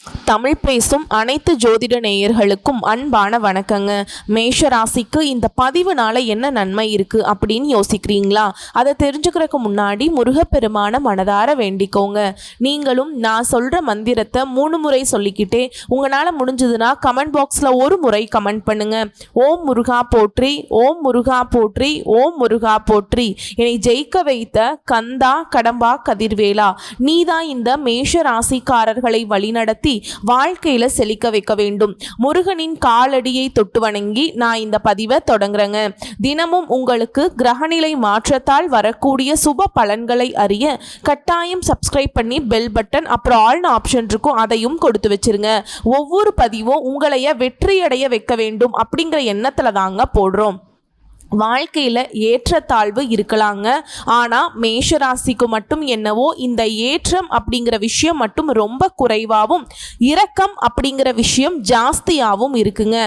தமிழ் பேசும் அனைத்து ஜோதிட நேயர்களுக்கும் அன்பான வணக்கங்க. மேஷ ராசிக்கு இந்த பதிவுனால என்ன நன்மை இருக்கு அப்படின்னு யோசிக்கிறீங்களா? அதை தெரிஞ்சுக்கிறதுக்கு முன்னாடி முருகப்பெருமான மனதார வேண்டிக்கோங்க. நீங்களும் நான் சொல்ற மந்திரத்தை 3 முறை சொல்லிக்கிட்டே உங்களால் முடிஞ்சதுன்னா கமெண்ட் பாக்ஸில் ஒரு முறை கமெண்ட் பண்ணுங்க. ஓம் முருகா போற்றி, ஓம் முருகா போற்றி, ஓம் முருகா போற்றி. என்னை ஜெயிக்க வைத்த கந்தா கடம்பா கதிர்வேலா, நீதான் இந்த மேஷ ராசிக்காரர்களை வழிநடத்தி வாழ்க்கையில செழிக்க வைக்க வேண்டும். முருகனின் காலடியை தொட்டு வணங்கி நான் இந்த பதிவை தொடங்குறேங்க. தினமும் உங்களுக்கு கிரகநிலை மாற்றத்தால் வரக்கூடிய சுப பலன்களை அறிய கட்டாயம் சப்ஸ்கிரைப் பண்ணி பெல் பட்டன் அப்புறம் ஆல்னு ஆப்ஷன் இருக்கும், அதையும் கொடுத்து வச்சிருங்க. ஒவ்வொரு பதிவும் உங்களைய வெற்றியடைய வைக்க வேண்டும் அப்படிங்கிற எண்ணத்துல தாங்க போடுறோம். வாழ்க்கையில் ஏற்றத்தாழ்வு இருக்கலாங்க. ஆனால் மேஷராசிக்கு மட்டும் என்னவோ இந்த ஏற்றம் அப்படிங்கிற விஷயம் மட்டும் ரொம்ப குறைவாகவும் இரக்கம் அப்படிங்கிற விஷயம் ஜாஸ்தியாகவும் இருக்குங்க.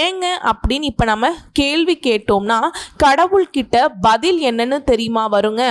ஏங்க அப்படின்னு இப்போ நம்ம கேள்வி கேட்டோம்னா கடவுள்கிட்ட பதில் என்னன்னு தெரியுமா வருங்க?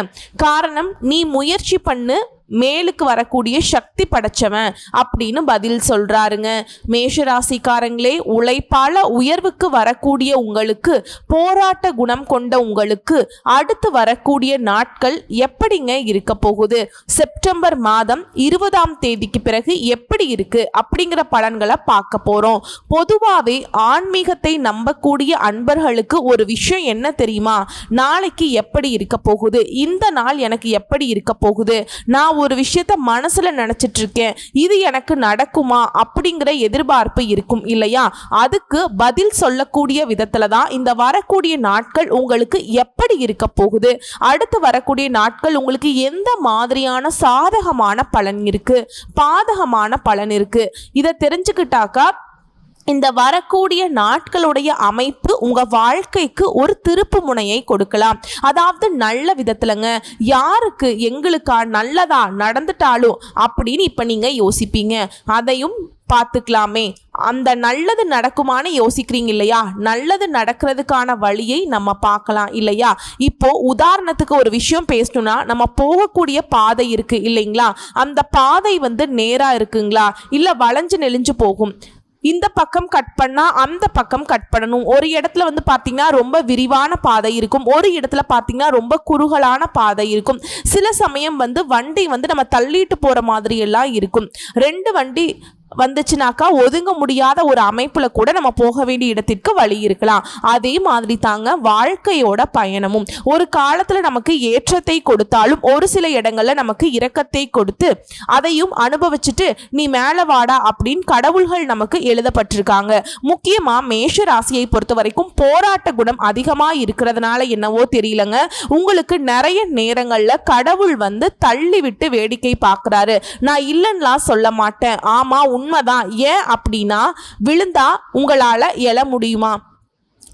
காரணம், நீ முயற்சி பண்ணு, மேலுக்கு வரக்கூடிய சக்தி படைச்சவன் அப்படின்னு பதில் சொல்றாருங்க. மேஷராசிக்காரங்களே, உழைப்பால உயர்வுக்கு வரக்கூடிய உங்களுக்கு, போராட்ட குணம் கொண்ட உங்களுக்கு அடுத்து வரக்கூடிய நாட்கள் எப்படிங்க இருக்க போகுது? செப்டம்பர் மாதம் 20ஆம் தேதிக்கு பிறகு எப்படி இருக்கு அப்படிங்கிற பலன்களை பார்க்க போறோம். பொதுவாகவே ஆன்மீகத்தை நம்பக்கூடிய அன்பர்களுக்கு ஒரு விஷயம் என்ன தெரியுமா? நாளைக்கு எப்படி இருக்க போகுது, இந்த நாள் எனக்கு எப்படி இருக்க போகுது, நான் ஒரு விஷயத்த மனசுல நினைச்சிட்டு இருக்கேன், இது எனக்கு நடக்குமா அப்படிங்கிற எதிர்பார்ப்பு இருக்கும் இல்லையா? அதுக்கு பதில் சொல்லக்கூடிய விதத்துல தான் இந்த வரக்கூடிய நாட்கள் உங்களுக்கு எப்படி இருக்க போகுது, அடுத்து வரக்கூடிய நாட்கள் உங்களுக்கு எந்த மாதிரியான சாதகமான பலன் இருக்கு, பாதகமான பலன் இருக்கு, இதை தெரிஞ்சுக்கிட்டாக்கா இந்த வரக்கூடிய நாட்களுடைய அமைப்பு உங்க வாழ்க்கைக்கு ஒரு திருப்பு முனையை கொடுக்கலாம். அதாவது நல்ல விதத்துலங்க. யாருக்கு எங்களுக்கா நல்லதா நடந்துட்டாலும் அப்படின்னு இப்ப நீங்க யோசிப்பீங்க. அதையும் பார்த்துக்கலாமே, அந்த நல்லது நடக்குமான்னு யோசிக்கிறீங்க இல்லையா? நல்லது நடக்கிறதுக்கான வழியை நம்ம பார்க்கலாம் இல்லையா? இப்போ உதாரணத்துக்கு ஒரு விஷயம் பேசணும்னா, நம்ம போகக்கூடிய பாதை இருக்கு இல்லைங்களா? அந்த பாதை நேரா இருக்குங்களா, இல்ல வளைஞ்சு நெளிஞ்சு போகும். இந்த பக்கம் கட் பண்ணா அந்த பக்கம் கட் பண்ணணும். ஒரு இடத்துல பார்த்தீங்கன்னா ரொம்ப விரிவான பாதை இருக்கும், ஒரு இடத்துல பார்த்தீங்கன்னா ரொம்ப குறுகலான பாதை இருக்கும். சில சமயம் வண்டி நம்ம தள்ளிட்டு போற மாதிரி எல்லாம் இருக்கும். 2 வண்டி வந்துச்சுனாக்கா ஒதுங்க முடியாத ஒரு அமைப்புல கூட நம்ம போக வேண்டிய இடத்திற்கு வழி இருக்கலாம். அதே மாதிரி தாங்க வாழ்க்கையோட பயணமும். ஒரு காலத்துல நமக்கு ஏற்றத்தை கொடுத்தாலும் ஒரு சில இடங்கள்ல நமக்கு இரக்கத்தை கொடுத்து அதையும் அனுபவிச்சுட்டு நீ மேல வாடா அப்படின்னு கடவுள்கள் நமக்கு எழுதப்பட்டிருக்காங்க. முக்கியமா மேஷ ராசியை பொறுத்த வரைக்கும் போராட்ட குணம் அதிகமா இருக்கிறதுனால என்னவோ தெரியலங்க, உங்களுக்கு நிறைய நேரங்கள்ல கடவுள் தள்ளி விட்டு வேடிக்கை பார்க்கிறாரு. நான் இல்லைன்னா சொல்ல மாட்டேன், ஆமா உண்மைதான். ஏன் அப்படின்னா, விழுந்தா உங்களால எழ முடியுமா?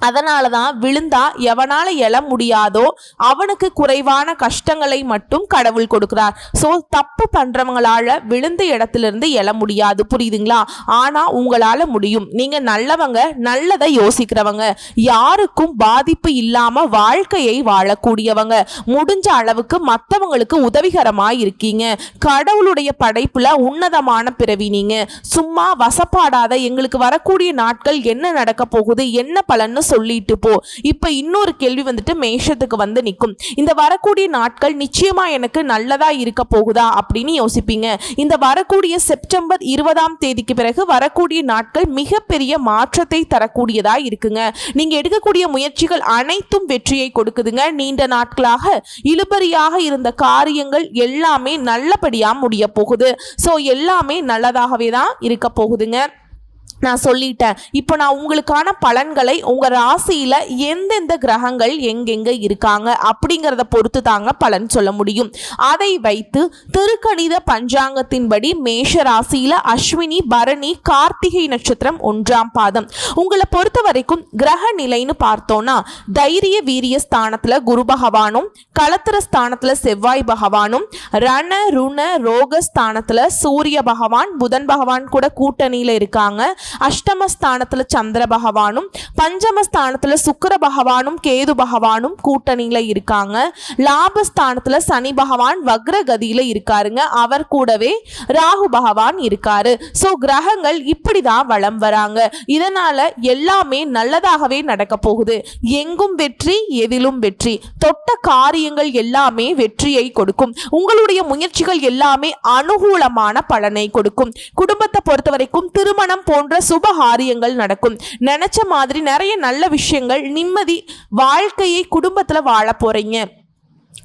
அதனால தான் விழுந்தா எவனால எழ முடியாதோ அவனுக்கு குறைவான கஷ்டங்களை மட்டும் கடவுள் கொடுக்கிறார். ஸோ தப்பு பண்றவங்களால விழுந்த இடத்திலிருந்து எழ முடியாது, புரியுதுங்களா? ஆனா உங்களால முடியும். நீங்க நல்லவங்க, நல்லதை யோசிக்கிறவங்க, யாருக்கும் பாதிப்பு இல்லாம வாழ்க்கையை வாழக்கூடியவங்க, முடிஞ்ச அளவுக்கு மற்றவங்களுக்கு உதவிகரமாக இருக்கீங்க. கடவுளுடைய படைப்புல உன்னதமான பிறவி நீங்க. சும்மா வசப்பாடாத எங்களுக்கு வரக்கூடிய நாட்கள் என்ன நடக்க போகுது, என்ன பலன்னு சொல்லிட்டு போ. இப்ப இன்னொரு கேள்வி மேஷத்துக்கு நிற்கும். இந்த வரக்கூடிய நாட்கள் நிச்சயமா எனக்கு நல்லதா இருக்க போகுதா அப்படின்னு யோசிப்பீங்க. இந்த வரக்கூடிய செப்டம்பர் 20ஆம் தேதிக்கு பிறகு வரக்கூடிய நாட்கள் மிகப்பெரிய மாற்றத்தை தரக்கூடியதா இருக்குங்க. நீங்க எடுக்கக்கூடிய முயற்சிகள் அனைத்தும் வெற்றியை கொடுக்குதுங்க. நீண்ட நாட்களாக இழுபறியாக இருந்த காரியங்கள் எல்லாமே நல்லபடியா முடிய போகுது. சோ எல்லாமே நல்லதாகவே தான் இருக்க போகுதுங்க. நான் சொல்லிட்டேன். இப்போ நான் உங்களுக்கான பலன்களை உங்க ராசியில எந்தெந்த கிரகங்கள் எங்கெங்க இருக்காங்க அப்படிங்கிறத பொறுத்து தாங்க பலன் சொல்ல முடியும். அதை வைத்து திருக்கணித பஞ்சாங்கத்தின்படி மேஷ ராசியில அஸ்வினி, பரணி, கார்த்திகை நட்சத்திரம் 1ஆம் பாதம். உங்களை பொறுத்த வரைக்கும் கிரக நிலைன்னு பார்த்தோம்னா தைரிய வீரிய ஸ்தானத்துல குரு பகவானும், களத்திர ஸ்தானத்துல செவ்வாய் பகவானும், ரண ருண ரோக ஸ்தானத்துல சூரிய பகவான், புதன் பகவான் கூட கூட்டணியில இருக்காங்க. அஷ்டமஸ்தானத்துல சந்திர பகவானும் பஞ்சமஸ்தானத்துல சுக்கிர பகவானும் கேது பகவானும் கூட்டணியில இருக்காங்க. லாபஸ்தானத்துல சனி பகவான் வக்ரகதியில இருக்காருங்க. அவர் கூடவே ராகு பகவான் இருக்காரு. சோ கிரகங்கள் இப்படிதான் வலம் வராங்க. இதனால எல்லாமே நல்லதாகவே நடக்க போகுது. எங்கும் வெற்றி, எதிலும் வெற்றி. தொட்ட காரியங்கள் எல்லாமே வெற்றியை கொடுக்கும். உங்களுடைய முயற்சிகள் எல்லாமே அனுகூலமான பலனை கொடுக்கும். குடும்பத்தை பொறுத்த வரைக்கும் திருமணம் போன்ற சுபகாரியங்கள் நடக்கும். நினைச்ச மாதிரி நிறைய நல்ல விஷயங்கள், நிம்மதி வாழ்க்கையை குடும்பத்துல வாழ போறீங்க.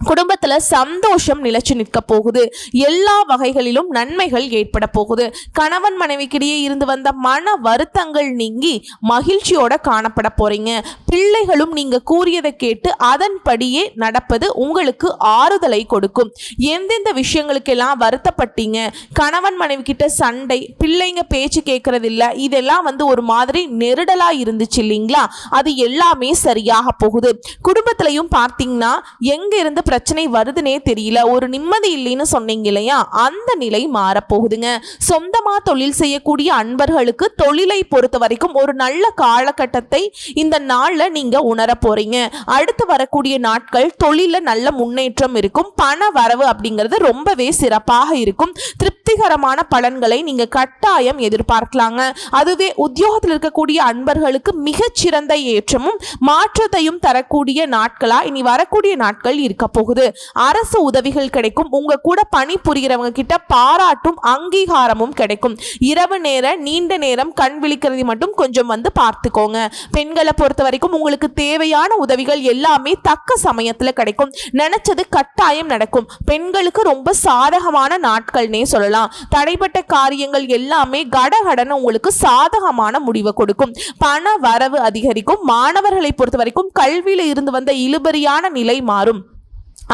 குடும்பத்துல சந்தோஷம் நிலைச்சு நிற்க போகுது. எல்லா வகைகளிலும் நன்மைகள் ஏற்பட போகுது. கணவன் மனைவிக்கிடையே இருந்து வந்த மன வருத்தங்கள் நீங்கி மகிழ்ச்சியோட காணப்பட போறீங்க. பிள்ளைகளும் நீங்க கூறியதை கேட்டு அதன்படியே நடப்பது உங்களுக்கு ஆறுதலை கொடுக்கும். எந்தெந்த விஷயங்களுக்கெல்லாம் வருத்தப்பட்டீங்க, கணவன் மனைவி கிட்ட சண்டை, பிள்ளைங்க பேச்சு கேட்கறது இல்ல, இதெல்லாம் ஒரு மாதிரி நெருடலா இருந்துச்சு இல்லைங்களா, அது எல்லாமே சரியாக போகுது. குடும்பத்திலையும் பார்த்தீங்கன்னா எங்க இருந்து பிரச்சனை வருதுனே தெரியல, ஒரு நிம்மதி இல்லைன்னு சொன்னீங்க இல்லையா, அந்த நிலை மாறப்போகுதுங்க. சொந்தமா தொழில் செய்யக்கூடிய அன்பர்களுக்கு தொழிலை பொறுத்த வரைக்கும் ஒரு நல்ல காலகட்டத்தை இந்த நாள்ல நீங்க உணர போறீங்க. அடுத்து வரக்கூடிய நாட்கள் தொழில நல்ல முன்னேற்றம் இருக்கும். பண வரவு அப்படிங்கிறது ரொம்பவே சிறப்பாக இருக்கும். திருப்திகரமான பலன்களை நீங்க கட்டாயம் எதிர்பார்க்கலாங்க. அதுவே உத்தியோகத்தில் இருக்கக்கூடிய அன்பர்களுக்கு மிகச்சிறந்த ஏற்றமும் மாற்றத்தையும் தரக்கூடிய நாட்களா இனி வரக்கூடிய நாட்கள் இருக்க போகுது. அரசு உதவிகள் கிடைக்கும். உங்க கூட பணி புரிகிறவங்க கிட்ட பாராட்டும் அங்கீகாரமும் கிடைக்கும். இரவு நேர நீண்ட நேரம் கண் விழிக்கிறது மட்டும் கொஞ்சம் பார்த்துக்கோங்க. பெண்களை பொறுத்த வரைக்கும் உங்களுக்கு தேவையான உதவிகள் எல்லாமே தக்க சமயத்துல கிடைக்கும். நினைச்சது கட்டாயம் நடக்கும். பெண்களுக்கு ரொம்ப சாதகமான நாட்கள்னே சொல்லலாம். தடைப்பட்ட காரியங்கள் எல்லாமே கடகடன்னு உங்களுக்கு சாதகமான முடிவை கொடுக்கும். பண வரவு அதிகரிக்கும். மாணவர்களை பொறுத்த வரைக்கும் கல்வியில இருந்து வந்த இழுபறியான நிலை மாறும்.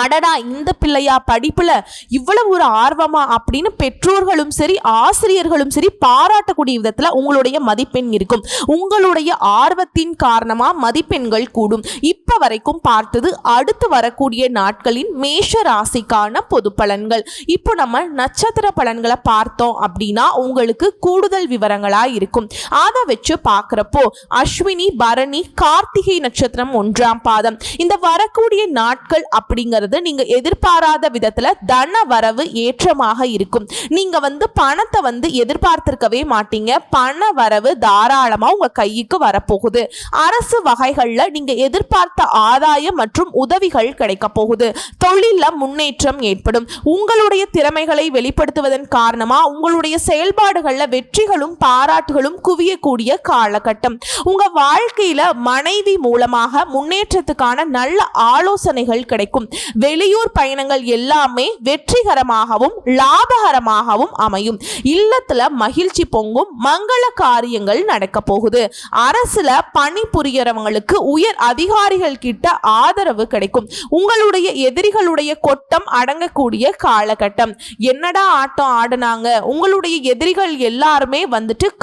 அடடா, இந்த பிள்ளையா படிப்புல இவ்வளவு ஒரு ஆர்வமா அப்படின்னு பெற்றோர்களும் சரி ஆசிரியர்களும் சரி பாராட்டக்கூடிய விதத்துல உங்களுடைய மதிப்பெண் இருக்கும். உங்களுடைய ஆர்வத்தின் காரணமா மதிப்பெண்கள் கூடும். இப்ப வரைக்கும் பார்த்தது அடுத்து வரக்கூடிய நாட்களின் மேஷ ராசிக்கான பொது பலன்கள். இப்போ நம்ம நட்சத்திர பலன்களை பார்த்தோம் அப்படின்னா உங்களுக்கு கூடுதல் விவரங்களா இருக்கும். அதை வச்சு பார்க்கிறப்போ அஸ்வினி, பரணி, கார்த்திகை நட்சத்திரம் 1ஆம் பாதம், இந்த வரக்கூடிய நாட்கள் அப்படிங்கிற நீங்க எதிர்பாராத விதத்துல தன வரவு ஏற்றமாக இருக்கும். நீங்க பணத்தை எதிர்பார்த்திருக்கவே மாட்டீங்க. பண வரவு தாராளமா உங்க கைக்கு வரப்போகுது. அரசு வகைகள்ல நீங்க எதிர்பார்த்த ஆதாயம் மற்றும் உதவிகள் கிடைக்க போகுது. தொழில முன்னேற்றம் ஏற்படும். உங்களுடைய திறமைகளை வெளிப்படுத்துவதன் காரணமா உங்களுடைய செயல்பாடுகள்ல வெற்றிகளும் பாராட்டுகளும் குவியக்கூடிய காலகட்டம். உங்க வாழ்க்கையில மனைவி மூலமாக முன்னேற்றத்துக்கான நல்ல ஆலோசனைகள் கிடைக்கும். வெளியூர் பயணங்கள் எல்லாமே வெற்றிகரமாகவும் லாபகரமாகவும் அமையும். இல்லத்துல மகிழ்ச்சி பொங்கும். மங்கள காரியங்கள் நடக்க போகுது. அரசுல பணி புரியறவங்களுக்கு உயர் அதிகாரிகள் கிட்ட ஆதரவு கிடைக்கும். உங்களுடைய எதிரிகளுடைய கொட்டம் அடங்கக்கூடிய காலகட்டம். என்னடா ஆட்டம் ஆடுனாங்க, உங்களுடைய எதிரிகள் எல்லாருமே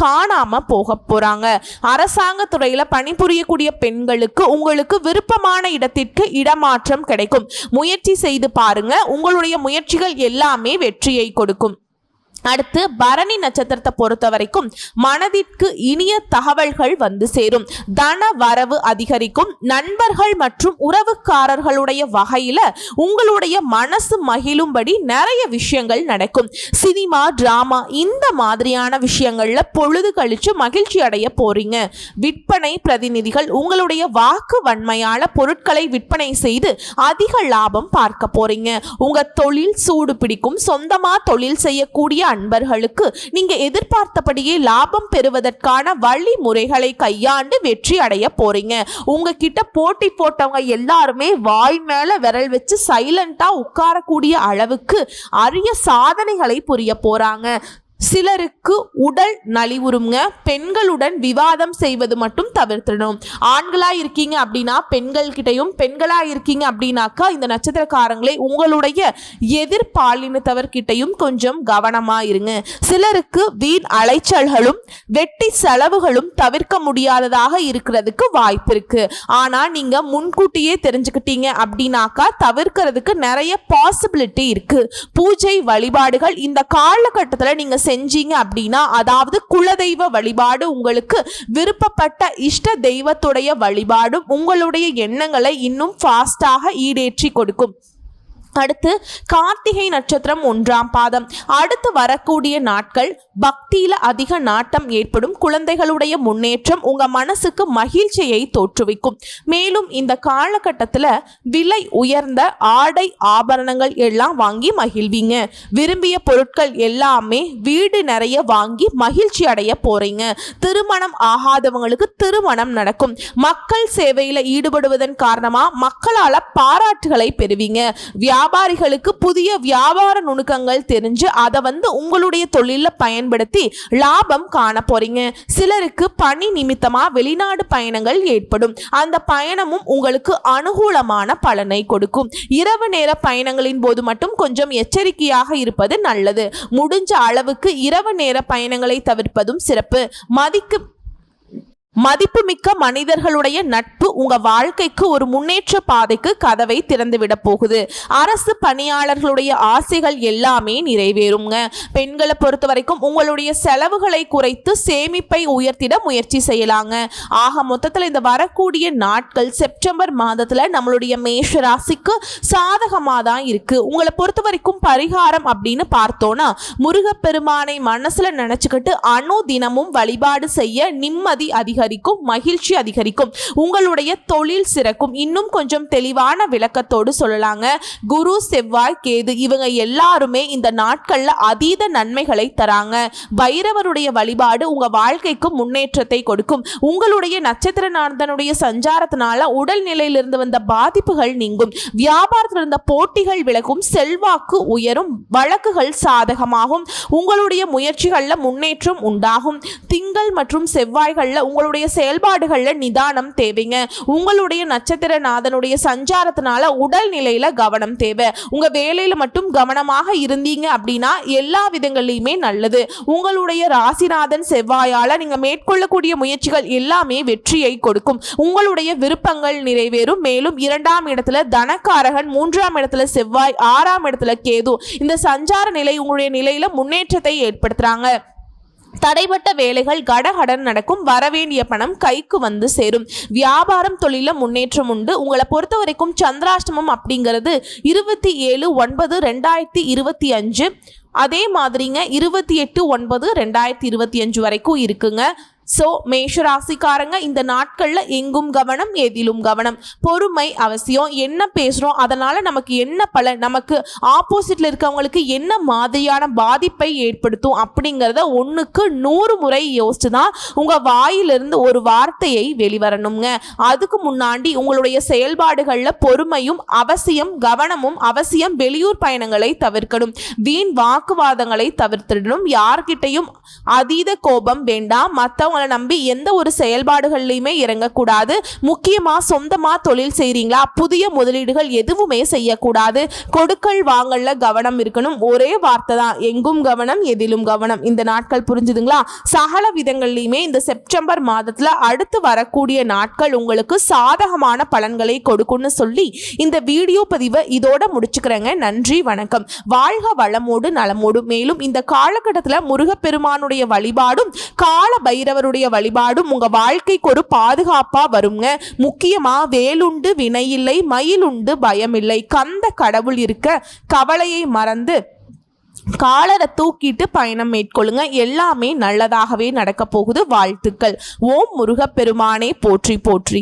காணாம போக போறாங்க. அரசாங்க துறையில பணிபுரியக்கூடிய பெண்களுக்கு உங்களுக்கு விருப்பமான இடத்திற்கு இடமாற்றம் கிடைக்கும். முயற்சி செய்து பாருங்க. உங்களுடைய முயற்சிகள் எல்லாமே வெற்றியை கொடுக்கும். அடுத்து பரணி நட்சத்திரத்தை பொறுத்த வரைக்கும் மனதிற்கு இனிய தகவல்கள் சேரும். தன வரவு அதிகரிக்கும். நண்பர்கள் மற்றும் உறவுக்காரர்களுடைய வகையில உங்களுடைய மனசு மகிழும்படி நிறைய விஷயங்கள் நடக்கும். சினிமா, டிராமா இந்த மாதிரியான விஷயங்கள்ல பொழுது கழிச்சு மகிழ்ச்சி அடைய போறீங்க. விற்பனை பிரதிநிதிகள் உங்களுடைய வாக்கு வன்மையால பொருட்களை விற்பனை செய்து அதிக லாபம் பார்க்க போறீங்க. உங்க தொழில் சூடு பிடிக்கும். சொந்தமா தொழில் செய்யக்கூடிய அன்பர்களுக்கு நீங்க எதிர்பார்த்தபடியே லாபம் பெறுவதற்கான வழிமுறைகளை கையாண்டு வெற்றி அடைய போறீங்க. உங்ககிட்ட போட்டி போட்டவங்க எல்லாருமே வாய் மேல விரல் வச்சு சைலண்டா உட்காரக்கூடிய அளவுக்கு அரிய சாதனைகளை புரிய போறாங்க. சிலருக்கு உடல் நலிவுறுங்க. பெண்களுடன் விவாதம் செய்வது மட்டும் தவிர்த்திடணும். ஆண்களா இருக்கீங்க அப்படின்னா பெண்கள் கிட்டையும், பெண்களா இருக்கீங்க அப்படின்னாக்கா இந்த நட்சத்திரக்காரங்களே உங்களுடைய எதிர்பாலினத்தவர்கிட்டையும் கொஞ்சம் கவனமா இருங்க. சிலருக்கு வீண் அலைச்சல்களும் வெட்டி செலவுகளும் தவிர்க்க முடியாததாக இருக்கிறதுக்கு வாய்ப்பு இருக்கு. ஆனா நீங்க முன்கூட்டியே தெரிஞ்சுக்கிட்டீங்க அப்படின்னாக்கா தவிர்க்கிறதுக்கு நிறைய பாசிபிலிட்டி இருக்கு. பூஜை வழிபாடுகள் இந்த காலகட்டத்தில் நீங்க செஞ்சீங்க அப்படின்னா, அதாவது குலதெய்வ வழிபாடு, உங்களுக்கு விருப்பப்பட்ட இஷ்ட தெய்வத்துடைய வழிபாடும் உங்களுடைய எண்ணங்களை இன்னும் ஃபாஸ்டாக ஈடேற்றி கொடுக்கும். அடுத்து கார்த்திகை நட்சத்திரம் 1ஆம் பாதம். அடுத்து வரக்கூடிய நாட்கள் பக்தியில அதிக நாட்டம் ஏற்படும். குழந்தைகளுடைய முன்னேற்றம் உங்க மனசுக்கு மகிழ்ச்சியை தோற்றுவிக்கும். மேலும் இந்த காலகட்டத்தில் விலை உயர்ந்த ஆடை ஆபரணங்கள் எல்லாம் வாங்கி மகிழ்வீங்க. விரும்பிய பொருட்கள் எல்லாமே வீடு நிறைய வாங்கி மகிழ்ச்சி அடைய போறீங்க. திருமணம் ஆகாதவங்களுக்கு திருமணம் நடக்கும். மக்கள் சேவையில ஈடுபடுவதன் காரணமா மக்களால பாராட்டுகளை பெறுவீங்க. வியாபாரிகளுக்கு புதிய வியாபார நுணுக்கங்கள் தெரிஞ்சு அதை உங்களுடைய தொழில பயன்படுத்தி லாபம் காண போறீங்க. சிலருக்கு பணி நிமித்தமா வெளிநாடு பயணங்கள் ஏற்படும். அந்த பயணமும் உங்களுக்கு அனுகூலமான பலனை கொடுக்கும். இரவு நேர பயணங்களின் போது மட்டும் கொஞ்சம் எச்சரிக்கையாக இருப்பது நல்லது. முடிஞ்ச அளவுக்கு இரவு நேர பயணங்களை தவிர்ப்பதும் சிறப்பு. மதிப்புமிக்க மனிதர்களுடைய நட்பு உங்க வாழ்க்கைக்கு ஒரு முன்னேற்ற பாதைக்கு கதவை திறந்துவிட போகுது. அரசு பணியாளர்களுடைய ஆசைகள் எல்லாமே நிறைவேறுங்க. பெண்களை பொறுத்த வரைக்கும் உங்களுடைய செலவுகளை குறைத்து சேமிப்பை உயர்த்திட முயற்சி செய்யலாங்க. ஆக மொத்தத்தில் இந்த வரக்கூடிய நாட்கள் செப்டம்பர் மாதத்துல நம்மளுடைய மேஷ ராசிக்கு சாதகமாக தான் இருக்கு. உங்களை பொறுத்த வரைக்கும் பரிகாரம் அப்படின்னு பார்த்தோன்னா, முருகப்பெருமானை மனசுல நினைச்சுக்கிட்டு தினமும் வழிபாடு செய்ய நிம்மதி அதிகரிக்கும், மகிழ்ச்சி அதிகரிக்கும், உங்களுடைய தொழில் சிறக்கும். இன்னும் கொஞ்சம் தெளிவான விளக்கத்தோடு சொல்லலாங்க. குரு, செவ்வாய், கேது இவங்க எல்லாருமே இந்த நாட்கள்ல அதீத நன்மைகளை தராங்க. பைரவருடைய வழிபாடு உங்க வாழ்க்கைக்கு முன்னேற்றத்தை கொடுக்கும். உங்களுடைய நட்சத்திரநாதனுடைய சஞ்சாரத்தினால உடல்நிலையிலிருந்து வந்த பாதிப்புகள் நீங்கும். வியாபாரத்தில் இருந்த போட்டிகள் விலகும். செல்வாக்கு உயரும். வழக்குகள் சாதகமாகும். உங்களுடைய முயற்சிகள்ல முன்னேற்றம் உண்டாகும். திங்கள் மற்றும் செவ்வாய்கள்ல உங்களுடைய செயல்பாடுகள்ல நிதானம் தேவைங்க. உங்களுடைய நட்சத்திரநாதனுடைய சஞ்சாரத்தினால உடல்நிலையில கவனம் தேவை. உங்க வேலையில மட்டும் கவனமாக இருந்தீங்க அப்படின்னா எல்லா விதங்களிலுமே நல்லது. உங்களுடைய ராசிநாதன் செவ்வாயால நீங்க மேற்கொள்ளக்கூடிய முயற்சிகள் எல்லாமே வெற்றியை கொடுக்கும். உங்களுடைய விருப்பங்கள் நிறைவேறும். மேலும் 2ஆம் இடத்துல தனக்காரகன், 3ஆம் இடத்துல செவ்வாய், 6ஆம் இடத்துல கேது இந்த சஞ்சார நிலை உங்களுடைய நிலையில முன்னேற்றத்தை ஏற்படுத்துறாங்க. தடைப்பட்ட வேலைகள் கடகடன் நடக்கும். வரவேண்டிய பணம் கைக்கு சேரும். வியாபாரம் தொழில முன்னேற்றம் உண்டு. உங்களை பொறுத்த வரைக்கும் சந்திராஷ்டமம் அப்படிங்கிறது 27/9/2025, அதே மாதிரிங்க 28/9/2025 வரைக்கும் இருக்குங்க. ஸோ மேஷராசிக்காரங்க இந்த நாட்களில் எங்கும் கவனம், எதிலும் கவனம். பொறுமை அவசியம். என்ன பேசுகிறோம், அதனால் நமக்கு என்ன பலன், நமக்கு ஆப்போசிட்டில் இருக்கவங்களுக்கு என்ன மாதிரியான பாதிப்பை ஏற்படுத்தும் அப்படிங்கிறத 1க்கு 100 முறை யோசிச்சு தான் உங்கள் வாயிலிருந்து ஒரு வார்த்தையை வெளிவரணுங்க. அதுக்கு முன்னாடி உங்களுடைய செயல்பாடுகளில் பொறுமையும் அவசியம், கவனமும் அவசியம். வெளியூர் பயணங்களை தவிர்க்கணும். வீண் வாக்குவாதங்களை தவிர்த்திடணும். யார்கிட்டையும் அதீத கோபம் வேண்டாம். மற்றவங்க நம்பி எந்த ஒரு செயல்பாடுகள்லையுமே இறங்கக்கூடாது. முக்கியமா சொந்தமா தொழில் செய்றீங்களா, புதிய முதலீடுகள் எதுவுமே செய்யக்கூடாது. கொடுக்கல் வாங்கல்ல கவனம் இருக்கணும். ஒரே வார்த்தை தான், எங்கும் கவனம், எதிலும் கவனம். இந்த நாட்கள் புரிஞ்சுதுங்களா? சகல விதங்கள்லையுமே இந்த செப்டம்பர் மாதத்துல அடுத்து வரக்கூடிய நாட்கள் உங்களுக்கு சாதகமான பலன்களை கொடுக்கும்னு சொல்லி இந்த வீடியோ பதிவை இதோட முடிச்சுக்கிறேங்க. நன்றி, வணக்கம். வாழ்க வளமோடு நலமோடு. மேலும் இந்த காலகட்டத்தில் முருகப்பெருமானுடைய வழிபாடும் கால பைரவருடைய வழிபாடும் உங்க வாழ்க்கைக்கு ஒரு பாதுகாப்பா வருங்க. முக்கியமா வேலுண்டு வினையில்லை, மயிலுண்டு பயமில்லை. கந்த கடவுள் இருக்க கவலையை மறந்து காலரை தூக்கிட்டு பயணம் மேற்கொள்ளுங்க. எல்லாமே நல்லதாகவே நடக்க போகுது. வாழ்த்துக்கள். ஓம் முருகப்பெருமானே போற்றி போற்றி.